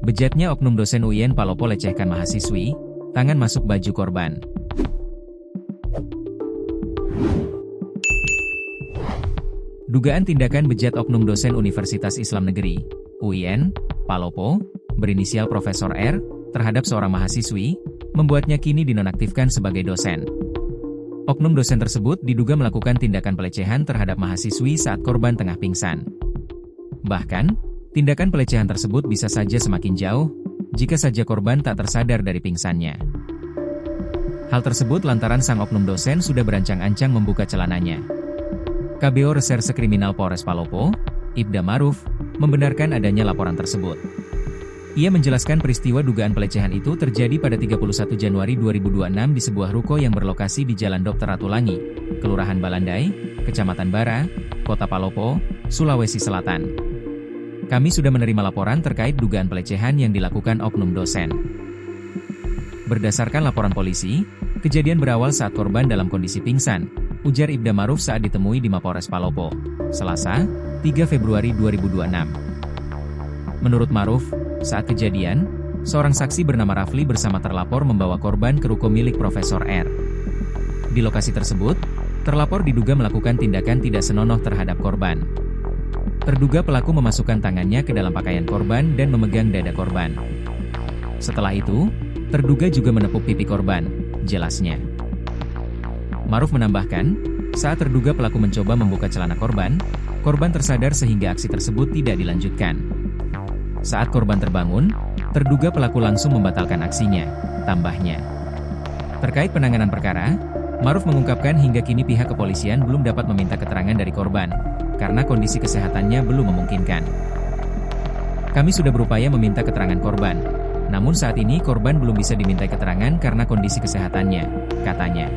Bejatnya oknum dosen UIN Palopo lecehkan mahasiswi, tangan masuk baju korban. Dugaan tindakan bejat oknum dosen Universitas Islam Negeri, UIN, Palopo, berinisial Profesor R, terhadap seorang mahasiswi, membuatnya kini dinonaktifkan sebagai dosen. Oknum dosen tersebut diduga melakukan tindakan pelecehan terhadap mahasiswi saat korban tengah pingsan. Bahkan, tindakan pelecehan tersebut bisa saja semakin jauh, jika saja korban tak tersadar dari pingsannya. Hal tersebut lantaran sang oknum dosen sudah berancang-ancang membuka celananya. KBO Reserse Kriminal Polres Palopo, Ibda Maruf, membenarkan adanya laporan tersebut. Ia menjelaskan peristiwa dugaan pelecehan itu terjadi pada 31 Januari 2026 di sebuah ruko yang berlokasi di Jalan Dr. Ratulangi, Kelurahan Balandai, Kecamatan Bara, Kota Palopo, Sulawesi Selatan. Kami sudah menerima laporan terkait dugaan pelecehan yang dilakukan oknum dosen. Berdasarkan laporan polisi, kejadian berawal saat korban dalam kondisi pingsan, ujar Ibda Maruf saat ditemui di Mapolres Palopo, Selasa, 3 Februari 2026. Menurut Maruf, saat kejadian, seorang saksi bernama Rafli bersama terlapor membawa korban ke ruko milik Profesor R. Di lokasi tersebut, terlapor diduga melakukan tindakan tidak senonoh terhadap korban. Terduga pelaku memasukkan tangannya ke dalam pakaian korban dan memegang dada korban. Setelah itu, terduga juga menepuk pipi korban, jelasnya. Maruf menambahkan, saat terduga pelaku mencoba membuka celana korban, korban tersadar sehingga aksi tersebut tidak dilanjutkan. Saat korban terbangun, terduga pelaku langsung membatalkan aksinya, tambahnya. Terkait penanganan perkara, Maruf mengungkapkan hingga kini pihak kepolisian belum dapat meminta keterangan dari korban, karena kondisi kesehatannya belum memungkinkan. Kami sudah berupaya meminta keterangan korban, namun saat ini korban belum bisa dimintai keterangan karena kondisi kesehatannya, katanya.